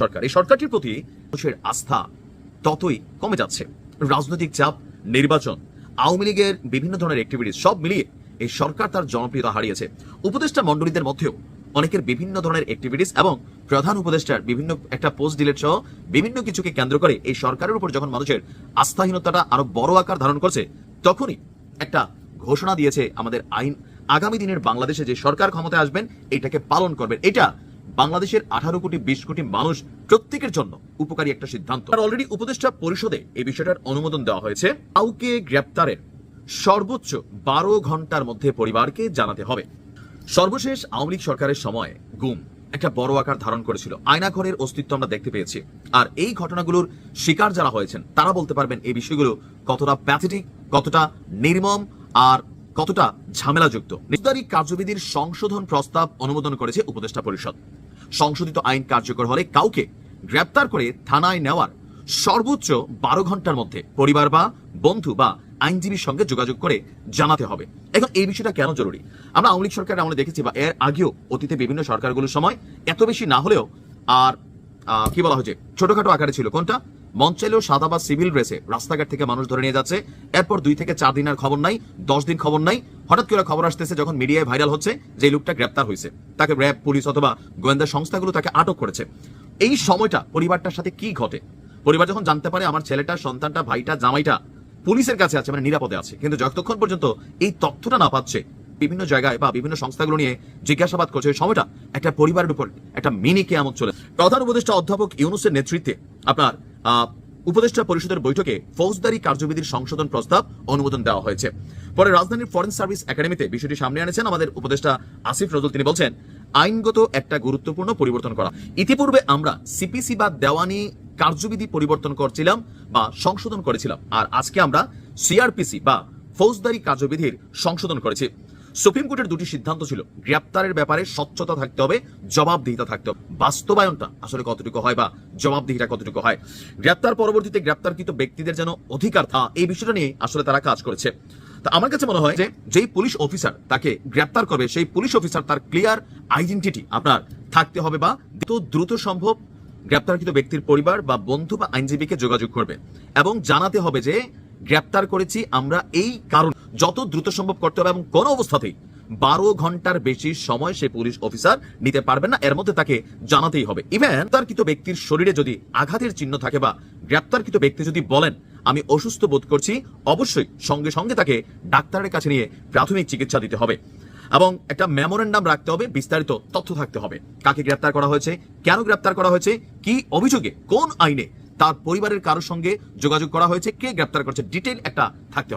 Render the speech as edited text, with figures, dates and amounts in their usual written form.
সরকার, এই সরকারটির প্রতি মানুষের আস্থা ততই কমে যাচ্ছে। রাজনৈতিক চাপ, নির্বাচন, আওয়ামী লীগের বিভিন্ন ধরনের অ্যাক্টিভিটিস সব মিলিয়ে এই সরকার তার জনপ্রিয়তা হারিয়েছে। উপদেষ্টা মণ্ডলীদের মধ্যেও অনেকের বিভিন্ন ধরনের অ্যাক্টিভিটিস এবং প্রধান উপদেষ্টার বিভিন্ন একটা পোস্ট ডিলেট সহ বিভিন্ন কিছুকে কেন্দ্র করে এই সরকারের উপর যখন মানুষের আস্থাহীনতাটা আরো বড় আকার ধারণ করছে, তখনই একটা ঘোষণা দিয়েছে আমাদের আইন আগামী দিনের বাংলাদেশে যে সরকার ক্ষমতায় আসবেন এটাকে পালন করবেন। এটা বাংলাদেশের 18 কোটি 20 কোটি মানুষ প্রত্যেকের জন্য উপকারী একটা সিদ্ধান্ত। আর অলরেডি উপদেষ্টা পরিষদে এই বিষয়টার অনুমোদন দেওয়া হয়েছে। কাউকে গ্রেপ্তারের সর্বোচ্চ 12 ঘন্টার মধ্যে পরিবারকে জানাতে হবে। সর্বশেষ আওয়ামী লীগ সরকারের সময় গুম একটা বড় আকার ধারণ করেছিল। আয়নাঘরের অস্তিত্ব আমরা দেখতে পেয়েছি। আর এই ঘটনাগুলোর শিকার যারা হয়েছেন তারা বলতে পারবেন এই বিষয়গুলো কতটা প্যাথেটিক, কতটা নির্মম আর কতটা ঝামেলাযুক্ত। ফৌজদারি কার্যবিধির সংশোধন প্রস্তাব অনুমোদন করেছে উপদেষ্টা পরিষদ। সংশোধিত আইন কার্যকর হলে কাউকে গ্রেপ্তার করে থানায় নেওয়ার সর্বোচ্চ 12 ঘন্টার মধ্যে পরিবার বা বন্ধু বা আইনজীবীর সঙ্গে যোগাযোগ করে জানাতে হবে। এখন এই বিষয়টা কেন জরুরি? আমরা আওয়ামী লীগ সরকার আমরা দেখেছি বা এর আগেও অতীতে বিভিন্ন সরকারগুলোর সময় এত বেশি না হলেও আর কি বলা হয়েছে ছোটখাটো আকারে ছিল। কোনটা? মন চাইলেও সাদা বা সিভিল ড্রেসে রাস্তাঘাট থেকে মানুষ ধরে নিয়ে যাচ্ছে, এরপর 2 থেকে 4 দিন আর খবর নাই, 10 দিন খবর নাই, হঠাৎ করে খবর আসতেছে যখন মিডিয়ায় ভাইরাল হচ্ছে যে লোকটা গ্রেপ্তার হয়েছে, তাকে র্যাব, পুলিশ অথবা গোয়েন্দা সংস্থাগুলো তাকে আটক করেছে। এই সময়টা পরিবারটার সাথে কি ঘটে? পরিবার যখন জানতে পারে আমার ছেলেটা, সন্তানটা, ভাইটা, জামাইটা পুলিশের কাছে আছে, মানে নিরাপদে আছে, কিন্তু যতক্ষণ পর্যন্ত এই তথ্যটা না পাচ্ছে বিভিন্ন জায়গায় বা বিভিন্ন সংস্থাগুলো নিয়ে জিজ্ঞাসাবাদ করছে, সময়টা একটা পরিবারের উপর একটা মিনি কিয়ামত চলে। প্রধান উপদেষ্টা অধ্যাপক ইউনূসের নেতৃত্বে আপনার উপদেষ্টা পরিষদের বৈঠকে ফৌজদারি কার্যবিধির সংশোধন প্রস্তাব অনুমোদন দেওয়া হয়েছে। পরে রাজধানীর ফরেন সার্ভিস একাডেমিতে বিষয়টি সামনে আনেছেন আমাদের উপদেষ্টা আসিফ নজরুল। তিনি বলছেন, আইনগত একটা গুরুত্বপূর্ণ পরিবর্তন করা। ইতিপূর্বে আমরা সিপিসি বা দেওয়ানি কার্যবিধি পরিবর্তন করছিলাম বা সংশোধন করেছিলাম, আর আজকে আমরা সিআরপিসি বা ফৌজদারি কার্যবিধির সংশোধন করেছি। সুপ্রিম কোর্টের 2টি সিদ্ধান্ত ছিল, গ্রেপ্তারের ব্যাপারে স্বচ্ছতা থাকতে হবে, জবাবদিহিতা থাকতে হবে। বাস্তবায়নটা আসলে কতটুকু হয় বা জবাবদিহিতা কতটুকু হয়, গ্রেপ্তার পরবর্তীতে গ্রেপ্তারকৃত ব্যক্তিদের যেন অধিকার এই বিষয়টা নিয়ে আসলে তারা কাজ করেছে। তা আমার কাছে মনে হয় যে যেই পুলিশ অফিসার তাকে গ্রেপ্তার করবে সেই পুলিশ অফিসার তার ক্লিয়ার আইডেন্টিটি আপনার থাকতে হবে বা দ্রুত সম্ভব গ্রেপ্তারকৃত ব্যক্তির পরিবার বা বন্ধু বা আইনজীবীকে যোগাযোগ করবে এবং জানাতে হবে যে গ্রেপ্তার করেছি আমরা এই কারণ, যত দ্রুত সম্ভব করতে হবে এবং কোনো অবস্থাতেই 12 ঘন্টার বেশি সময় সে পুলিশ অফিসার নিতে পারবেন না, এর মধ্যে তাকে জানাতেই হবে। ইভেন গ্রেপ্তারকৃত ব্যক্তির শরীরে যদি আঘাতের চিহ্ন থাকে বা গ্রেপ্তারকৃত ব্যক্তি যদি বলেন আমি অসুস্থ বোধ করছি, অবশ্যই সঙ্গে সঙ্গে তাকে ডাক্তারের কাছে নিয়ে প্রাথমিক চিকিৎসা দিতে হবে এবং একটা মেমোরেন্ডাম রাখতে হবে, বিস্তারিত তথ্য থাকতে হবে, কাকে গ্রেপ্তার করা হয়েছে, কেন গ্রেপ্তার করা হয়েছে, কি অভিযোগে, কোন আইনে তার পরিবারের কারোর সঙ্গে যোগাযোগ করা হয়েছে, কে গ্রেপ্তার করছে, ডিটেইল একটা থাকতে হবে।